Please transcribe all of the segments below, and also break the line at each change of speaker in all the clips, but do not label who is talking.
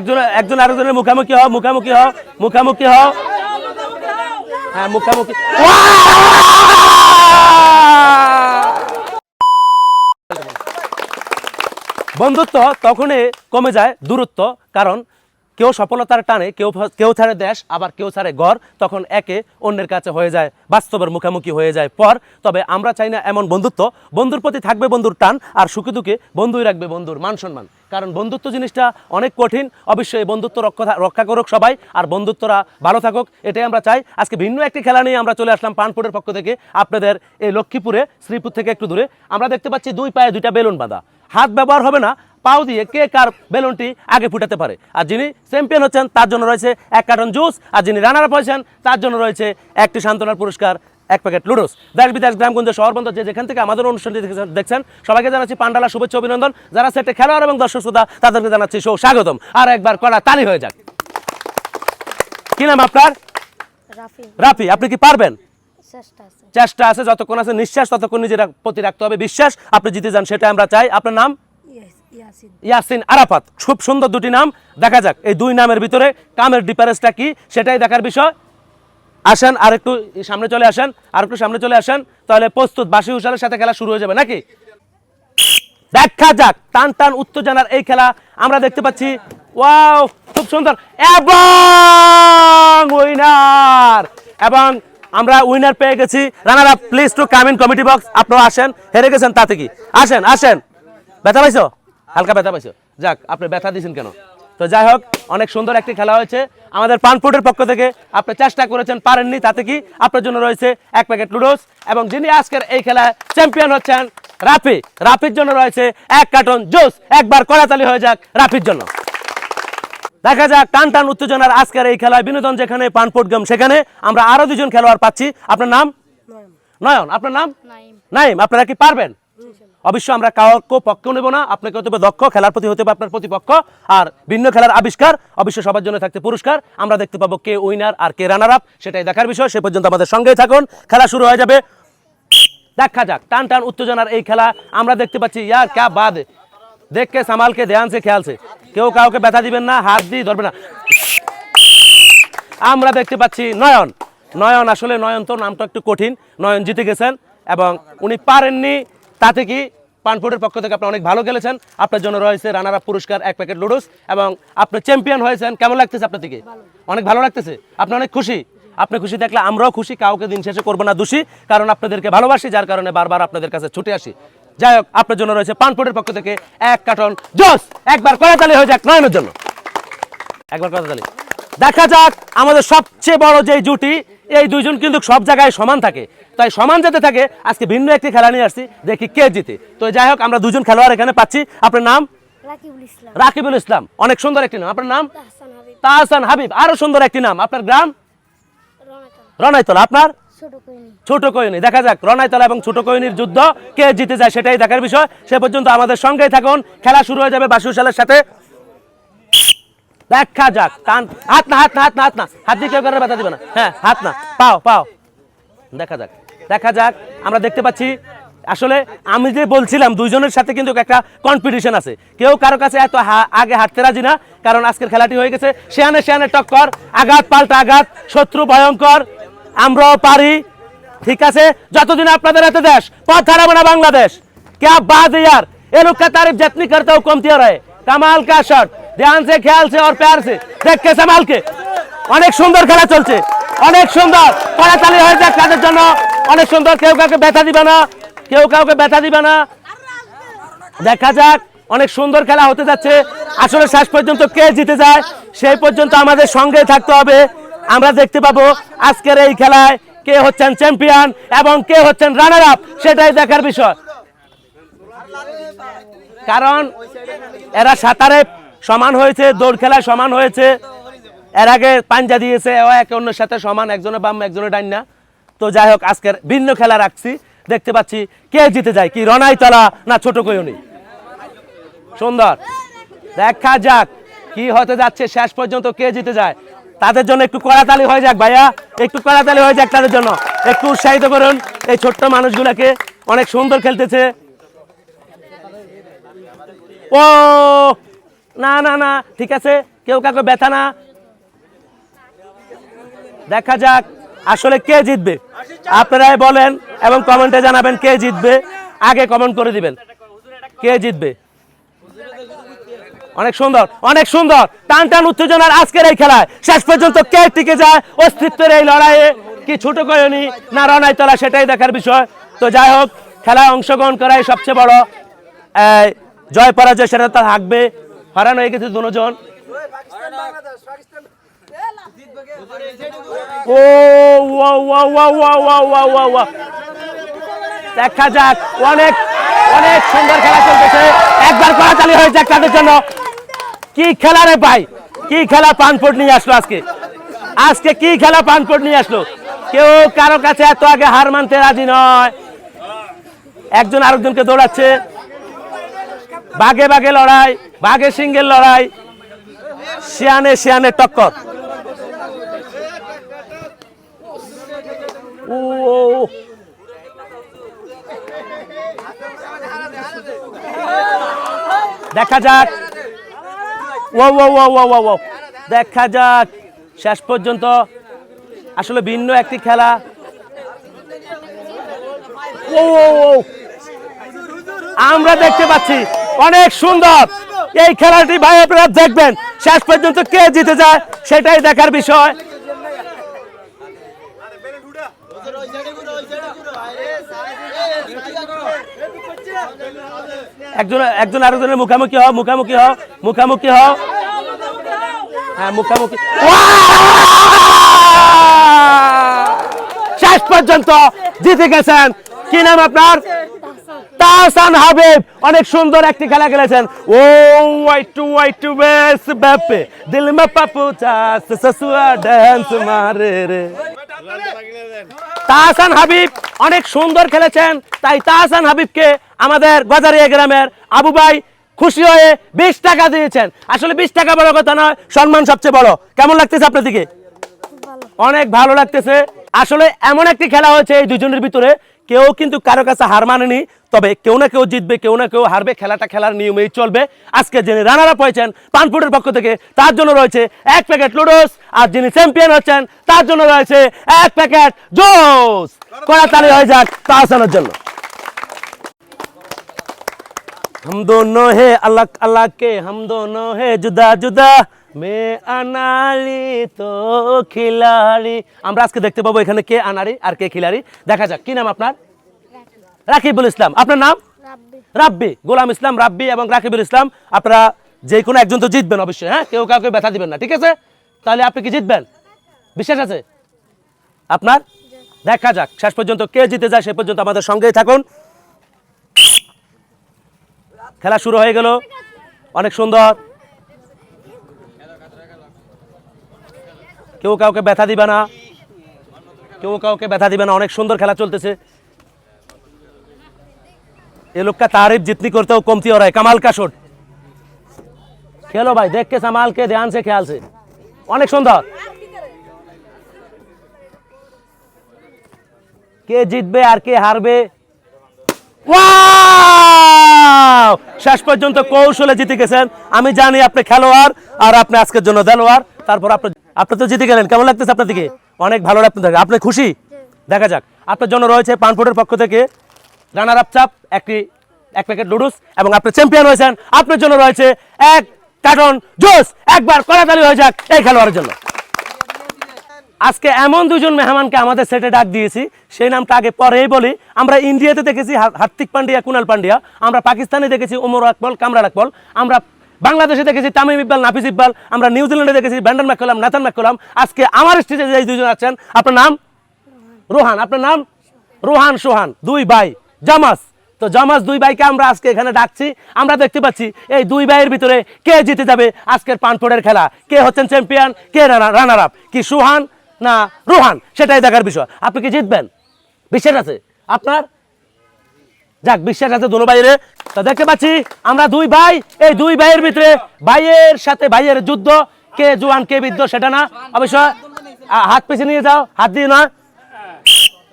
একজন আরেকজনের মুখামুখি হও, মুখামুখি হও, মুখামুখি হও। হ্যাঁ, মুখামুখি। বন্ধুত্ব তখনই কমে যায় দূরত্ব, কারণ কেউ সফলতার টানে কেউ ছাড়ে দেশ, আবার কেউ ছাড়ে ঘর, তখন একে অন্যের কাছে হয়ে যায়, বাস্তবের মুখোমুখি হয়ে যায় পর। তবে আমরা চাই না এমন বন্ধুত্ব। বন্ধুর প্রতি থাকবে বন্ধুর টান, আর সুখে দুঃখে বন্ধুই রাখবে বন্ধুর মান সম্মান। কারণ বন্ধুত্ব জিনিসটা অনেক কঠিন। অবশ্যই বন্ধুত্ব রক্ষা করুক সবাই, আর বন্ধুত্বরা ভালো থাকুক, এটাই আমরা চাই। আজকে ভিন্ন একটি খেলা নিয়ে আমরা চলে আসলাম পানপুরের পক্ষ থেকে, আপনাদের এই লক্ষ্মীপুরে, শ্রীপুর থেকে একটু দূরে। আমরা দেখতে পাচ্ছি দুই পায়ে দুইটা বেলুন বাঁধা, হাত ব্যবহার হবে না, পাও দিয়ে কে কার বেলুনটি আগে ফুটাতে পারে। আর যিনি চ্যাম্পিয়ন হচ্ছেন তার জন্য রয়েছে 1 কার্টন জুস, আর যিনি রানার আপ হয়েছেন তার জন্য রয়েছে একটি সান্ত্বনার পুরস্কার, 1 প্যাকেট লুডোস। দেশ বিদেশ গ্রামগঞ্জ শহরবন্ধ যে যেখান থেকে আমাদের অনুষ্ঠানটি দেখছেন সবাইকে জানাচ্ছি পান্ডালা শুভেচ্ছা অভিনন্দন। যারা সেটে খেলোয়াড় এবং দর্শক শ্রোতা তাদেরকে জানাচ্ছি স্বাগতম। আর একবার কড়া তালি হয়ে যাক। কি নাম আপনার? রাফি। আপনি কি পারবেন? চেষ্টা আছে, যতক্ষণ আছে নিঃশ্বাস ততক্ষণ নিজের প্রতি রাখতে হবে বিশ্বাস। আপনি জিতে যান সেটা আমরা চাই। আপনার নাম? ইয়াসিন আরাফাত। খুব সুন্দর দুটি নাম। দেখা যাক এই দুই নামের ভিতরে কামের ডিফারেন্সটা কি, সেটাই দেখার বিষয়। আসেন আর একটু সামনে চলে আসেন, আর একটু সামনে চলে আসেন, তাহলে প্রস্তুত। বাঁশি হুশারের সাথে খেলা শুরু হয়ে যাবে নাকি? দেখা যাক টান টান উত্তেজনার এই খেলা আমরা দেখতে পাচ্ছি। ওয়াও, খুব সুন্দর। এবং উইনার, এবং আমরা উইনার পেয়ে গেছি। Runner up please to come in committee box. আপনারা আসেন, হেরে গেছেন তাতে কি, আসেন আসেন। ব্যথা পাইছো? হালকা ব্যথা পাইছো? যাক, আপনি ব্যথা দিয়েছেন কেন? তো যাই হোক, অনেক সুন্দর একটি খেলা হয়েছে আমাদের পানপুরের পক্ষ থেকে। আপনি চেষ্টা করেছেন, পারেননি, তাতে কি? আপনার জন্য রয়েছে 1 প্যাকেট লুডোস, এবং যিনি আজকের এই খেলায় চ্যাম্পিয়ন হচ্ছেন রাফির জন্য রয়েছে 1 কার্টন জুস। একবার কড়াতালি হয়ে যাক রাফির জন্য। দেখা যাক টান টান উত্তেজনার আজকের এই খেলায় বিনোদন যেখানে, পানপুর গেম সেখানে। আমরা আরো 2জন খেলোয়াড় পাচ্ছি। আপনার নাম? নয়ন। আপনার নাম? নাইম। আপনারা কি পারবেন? অবশ্যই আমরা কাউকে পক্ষেও নেব না। আপনাকে হতে হবে দক্ষ, খেলার প্রতি হতে হবে আপনার প্রতিপক্ষ, আর ভিন্ন খেলার আবিষ্কার। অবশ্যই সবার জন্য থাকতে পুরস্কার। আমরা দেখতে পাবো কে উইনার আর কে রানার আপ, সেটাই দেখার বিষয়। সে পর্যন্ত আমাদের সঙ্গেই থাকুন, খেলা শুরু হয়ে যাবে। দেখা যাক টান টান উত্তেজনার এই খেলা আমরা দেখতে পাচ্ছি। ইয়ার ক্যা বাদ, দেখকে সামালকে, ধ্যান সে, খেয়াল সে, কেউ কাউকে ব্যথা দিবেন না, হাত দিয়ে ধরবে না। আমরা দেখতে পাচ্ছি নয়ন। আসলে নয়ন তো নামটা একটু কঠিন। নয়ন জিতে গেছেন এবং উনি পারেননি, তাতে কি? পানপুরের পক্ষ থেকে আপনি অনেক ভালো খেলেছেন। আপনার জন্য রয়েছে রানার আপ পুরস্কার 1 প্যাকেট লুডোস, এবং আপনি চ্যাম্পিয়ন হয়েছেন। কেমন লাগতেছে আপনার থেকে? অনেক ভালো লাগতেছে। আপনি অনেক খুশি। আপনি খুশি থাকলে আমরাও খুশি। কাউকে দিন শেষে করবো না দোষী, কারণ আপনাদেরকে ভালোবাসি, যার কারণে বারবার আপনাদের কাছে ছুটে আসি। যাই হোক, আপনার জন্য রয়েছে পানপুরের পক্ষ থেকে 1 কার্টন জুস। একবার কড়াতালি হয়ে যাক নয়নের জন্য, একবার কড়াতালি। দেখা যাক আমাদের সবচেয়ে বড় যে জুটি, এই দুইজন কিন্তু সব জায়গায় সমান থাকে, তাই সমান যেতে থাকে। আজকে ভিন্ন একটি খেলা নিয়ে আসছি, দেখি কে জিতে। তো যাই হোক, আমরা 2জন খেলোয়াড় এখানে পাচ্ছি। আপনার নাম? রাকিবুল ইসলাম। অনেক সুন্দর একটি নাম। আপনার নাম? তাহসান হাবিব। আরো সুন্দর একটি নাম। আপনার গ্রাম? রনাইতলা। আপনার? ছোট কইনি। দেখা যাক রনাইতলা এবং ছোট কইনির যুদ্ধ, কে জিতে যায় সেটাই দেখার বিষয়। সে পর্যন্ত আমাদের সঙ্গেই থাকুন, খেলা শুরু হয়ে যাবে বাঁশি হুশারের সাথে। দেখা যাক টান, হাত না, হাত দিয়ে কেউ ব্যথা দিবে না। হ্যাঁ, হাত না, পাও। দেখা যাক আমরা দেখতে পাচ্ছি। আসলে আমি যে বলছিলাম 2জনের সাথে কিন্তু একটা কম্পিটিশন আছে। কেউ কারো কাছে এত আগে হাঁটতে রাজি না, কারণ আজকের খেলাটি হয়ে গেছে শেয়ানে টক্কর, আঘাত পাল্টা আঘাত, শত্রু ভয়ঙ্কর, আমরাও পারি। ঠিক আছে, যতদিন আপনাদের হাতে দেশ, পথ হারাবে না বাংলাদেশ। क्या बात है यार, ये लोग का तारीफ जितनी करता हूँ कमती हो रहा है। कमाल का शॉट, ध्यान से, ख्याल से और प्यार से, देख के संभाल के। অনেক সুন্দর খেলা চলছে, অনেক সুন্দর। কড়াতালি হয়ে যাক তাদের জন্য, অনেক সুন্দর। কেউ কাউকে ব্যথা দিবে না, দেখা যাক অনেক সুন্দর খেলা হতে যাচ্ছে। আসলে শেষ পর্যন্ত কে জিতে যায় সেই পর্যন্ত আমাদের সঙ্গে থাকতে হবে। আমরা দেখতে পাবো আজকের এই খেলায় কে হচ্ছেন চ্যাম্পিয়ন এবং কে হচ্ছেন রানার আপ, সেটাই দেখার বিষয়। কারণ এরা সাঁতারে সমান হয়েছে, দৌড় খেলায় সমান হয়েছে, এর আগে পাঞ্জা দিয়েছে, একে অন্যের সাথে সমান, একজনের বাম একজনের ডাইন না। তো যাই হোক, আজকের ভিন্ন খেলা রাখছি। দেখতে পাচ্ছি কে জিতে যায়, কি রনাইতলা না ছোট কইনি। সুন্দর, দেখা যাক কি হতে যাচ্ছে শেষ পর্যন্ত, কে জিতে যায়। তাদের জন্য একটু কড়াতালি হয়ে যাক ভাইয়া, একটু কড়াতালি হয়ে যাক তাদের জন্য। একটু উৎসাহিত করুন এই ছোট্ট মানুষগুলোকে, অনেক সুন্দর খেলতেছে। ও না, ঠিক আছে, কেউ কাউকে ব্যথা না। দেখা যাক আসলে কে জিতবে, আপনারাই বলেন এবং কমেন্টে জানাবেন কে জিতবে। আগে কমেন্ট করে দিবেন কে জিতবে। অনেক সুন্দর, অনেক সুন্দর, টান টান উত্তেজনার আজকের এই খেলায় শেষ পর্যন্ত কে টিকে যায় অস্তিত্বের এই লড়াইয়ে, কি ছোট করেনি না রনাই তলা, সেটাই দেখার বিষয়। তো যাই হোক, খেলায় অংশগ্রহণ করাই সবচেয়ে বড় জয় পরাজয়, সেটা তো থাকবে। হারানো হয়ে গেছে দুজন। ও দেখা যাক, অনেক অনেক সুন্দর খেলা চলতেছে। একবার কড়াতালি হয়ে যাক তাদের জন্য। কি খেলা রে ভাই, কি খেলা পানপট নিয়ে আসলো আজকে, আজকে কি খেলা পানপট নিয়ে আসলো। কেউ কারো কাছে এত আগে হার মানতে রাজি নয়। একজন আরেকজনকে দৌড়াচ্ছে, বাঘে বাঘে লড়াই, বাঘে সিংহের লড়াই, শিয়ানে শিয়ানে টক্কর। ও দেখা যাক, ও ও ও ও ও ও দেখা যাক শেষ পর্যন্ত আসলে ভিন্ন একটি খেলা। ও আমরা দেখতে পাচ্ছি অনেক সুন্দর এই খেলাটি। ভাই আপনারা দেখবেন শেষ পর্যন্ত কে জিতে যায় সেটাই দেখার বিষয়। একজন আরেকজনের মুখামুখি হও, মুখামুখি হও, মুখামুখি হও। হ্যাঁ, মুখামুখি। শেষ পর্যন্ত জিতে গেছেন। কি নাম আপনার? তাহসান হাবিব। অনেক সুন্দর একটি খেলা খেলেছেন। ও ওয়াই টু বেস ব্যাপে দিল মে পাপুচা সসুয়া ডান্স মারে রে। তাহসান হাবিব অনেক সুন্দর খেলেছেন, তাই তাহসান হাবিবকে আমাদের গজারিয়া গ্রামের আবু ভাই খুশি হয়ে 20 টাকা দিয়েছেন। আসলে 20 টাকা বড় কথা নয়, সম্মান সবচেয়ে বড়। কেমন লাগতেছে আপনার দিকে? অনেক ভালো লাগতেছে। আসলে এমন একটি খেলা হয়েছে এই দুজনের ভিতরে, কেউ কিন্তু কারো কাছে হার মানেনি, তবে কেউ না কেউ জিতবে, কেউ না কেউ হারবে। খেলাটা খেলার নিয়মেই চলবে। আজকে যিনি রানার আপ হয়েছেন পানপুরের পক্ষ থেকে, তার জন্য রয়েছে 1 প্যাকেট লুডোস, আর যিনি চ্যাম্পিয়ন হচ্ছেন তার জন্য রয়েছে 1 প্যাকেট জুস। কড়াতালি হয়ে যাক তাহসানের জন্য। हम दोनों है अलग अलग के, हम दोनों है जुदा जुदा, मैं अनाड़ी तो खिलाड़ी। আমরা আজকে দেখতে পাবো এখানে কে আনাড়ি আর কে খিলাড়ি। দেখা যাক। কি নাম আপনার? রাকিবুল ইসলাম। আপনার নাম? রাব্বি। গোলাম ইসলাম, রাব্বি এবং রাকিবুল ইসলাম। আপনারা যে কোনো একজন তো জিতবেন অবশ্যই। হ্যাঁ, কেউ কাউকে ব্যথা দিবেন না, ঠিক আছে? তাহলে আপনি কি জিতবেন? বিশ্বাস আছে আপনার? দেখা যাক শেষ পর্যন্ত কে জিতে যায়, সে পর্যন্ত আমাদের সঙ্গেই থাকুন। খেলা শুরু হয়ে গেল। অনেক সুন্দর, কেউ কাউকে ব্যথা দিবে না, কেউ কাউকে ব্যথা দিবে না। অনেক সুন্দর খেলা চলতেছে। ये लोग का तारीफ जितनी करते हो कमती हो रहा है। कमाल का शॉट खेलो भाई, देख के संभाल के, ध्यान से, ख्याल से। অনেক সুন্দর। কে জিতবে আর কে হারবে? ওয়াও! শেষ পর্যন্ত কৌশলে জিতে গেছেন। আমি জানি আপনি খেলোয়াড় আর আপনি আজকের জন্য দেলোয়ার। তারপর আপনি তো জিতে গেলেন। কেমন লাগতেছে আপনার দিকে? অনেক ভালো লাগতেছে। আপনি খুশি? দেখা যাক। আপনার জন্য রয়েছে পানফুডের পক্ষ থেকে রানার আপ চাপ, 1 প্যাকেট লুডুস, এবং আপনি চ্যাম্পিয়ন হয়েছেন। আপনার জন্য রয়েছে 1 কার্টন জুস। একবার কড়াতালি হয়ে যাক এই খেলোয়াড়ের জন্য। আজকে এমন দুজন মেহমানকে আমাদের সেটে ডাক দিয়েছি, সেই নামটা আগে পরেই বলি। আমরা ইন্ডিয়াতে দেখেছি হার্দিক পান্ডিয়া, কুনাল পান্ডিয়া। আমরা পাকিস্তানে দেখেছি ওমর আকমল, কামরান আকমল। আমরা বাংলাদেশে দেখেছি তামিম ইকবাল, নাফিস ইকবাল। আমরা নিউজিল্যান্ডে দেখেছি ব্র্যান্ডন ম্যাককালাম, নাথান ম্যাককালাম। আজকে আমার স্টেজে যে দুজন আছেন, আপনার নাম? রোহান। আপনার নাম? রোহান সোহান। 2 ভাই জামাস। তো জামাস 2 ভাইকে আমরা আজকে এখানে ডাকছি। আমরা দেখতে পাচ্ছি এই 2 ভাইয়ের ভিতরে কে জিতে যাবে আজকের পানফোড়ের খেলা, কে হচ্ছেন চ্যাম্পিয়ন, কে রানার আপ, কি সোহান না রোহান, সেটাই দেখার বিষয়। আপনি কি জিতবেন? বিশ্বাস আছে আপনার? যাক, বিশ্বাস আছে দুনো ভাইয়ের। তো দেখতে পাচ্ছি আমরা 2 ভাই, এই 2 ভাইয়ের ভিতরে ভাইয়ের সাথে ভাইয়ের যুদ্ধ। কে জোয়ান কে বৃদ্ধ সেটা না, অবশ্যই হাত পিছিয়ে নিয়ে যাও, হাত দিয়ে না।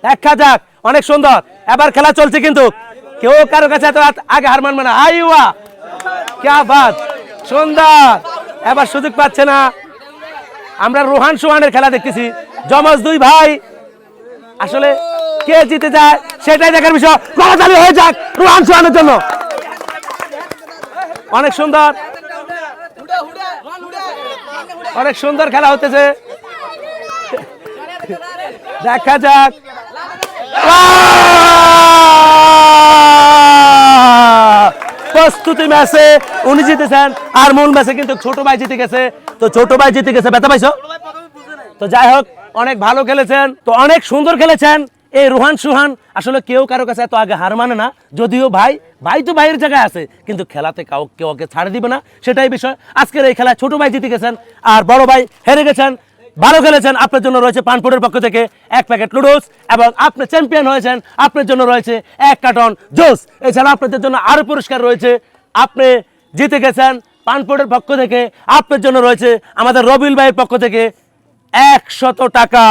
দেখা যাক। অনেক সুন্দর। এবার খেলা চলছে, কিন্তু কেউ কারো কাছে এত আগে হার মানবে না। আইওয়া, क्या बात, সুন্দর। এবার সুযোগ পাচ্ছে না। আমরা রোহান সোহানের খেলা দেখতেছি, যমজ দুই ভাই। আসলে কে জিতে যায় সেটাই দেখার বিষয়। করতালি হয়ে যাক রোহান সোহানের জন্য। অনেক সুন্দর, অনেক সুন্দর খেলা হতেছে, দেখা যাক। প্রস্তুতি ম্যাচে উনি জিতেছেন, আর মূল ম্যাচে কিন্তু ছোট ভাই জিতে গেছে। তো ছোট ভাই জিতে গেছে, ব্যথা পাইছো? তো যাই হোক, অনেক ভালো খেলেছেন, তো অনেক সুন্দর খেলেছেন এই রোহান সোহান। আসলে কেউ কারো কাছে এত আগে হার মানে না, যদিও ভাই তো ভাইয়ের জায়গায় আছে, কিন্তু খেলাতে কেউ ওকে ছাড় দিবে না, সেটাই বিষয়। আজকের এই খেলায় ছোট ভাই জিতে গেছেন আর বড় ভাই হেরে গেছেন। ভালো খেলেছেন, আপনার জন্য রয়েছে পানপুরের পক্ষ থেকে 1 প্যাকেট নুডলস, এবং আপনি চ্যাম্পিয়ন হয়েছেন, আপনার জন্য রয়েছে 1 কার্টন জুস। এছাড়া আপনাদের জন্য আরো পুরস্কার রয়েছে। আপনি জিতে গেছেন পানপুরের পক্ষ থেকে, আপনার জন্য রয়েছে আমাদের রবিউল ভাইয়ের পক্ষ থেকে 100 টাকা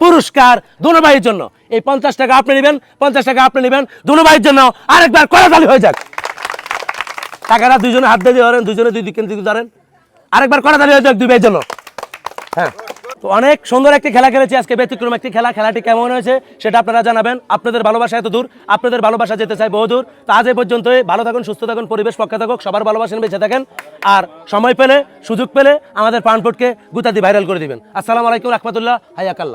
পুরস্কার দুনো ভাইয়ের জন্য। এই 50 টাকা আপনি নেবেন, 50 টাকা আপনি নেবেন, দুনো ভাইয়ের জন্য। আরেকবার করতালি হয়ে যাক। টাকাটা দুইজনে হাত দিয়ে ধরেন, দুইজনে দুই দিকে ধরেন। আরেকবার করতালি হয়ে যাক দুই ভাইয়ের জন্য। হ্যাঁ, তো অনেক সুন্দর একটি খেলা খেলেছি আজকে, ব্যতিক্রম একটি খেলা। খেলাটি কেমন হয়েছে সেটা আপনারা জানাবেন। আপনাদের ভালোবাসা এত দূর, আপনাদের ভালোবাসা যেতে চাই বহুদূর। তো আজ এই পর্যন্তই। ভালো থাকুন, সুস্থ থাকুন, পরিবেশ পক্ষে থাকুক, সবার ভালোবাসেন, বেঁচে থাকেন। আর সময় পেলে, সুযোগ পেলে আমাদের পানপুরকে গুতাদি ভাইরাল করে দিবেন। আসসালামু আলাইকুম রাহমাতুল্লাহ, হায়াকাল্লাহ।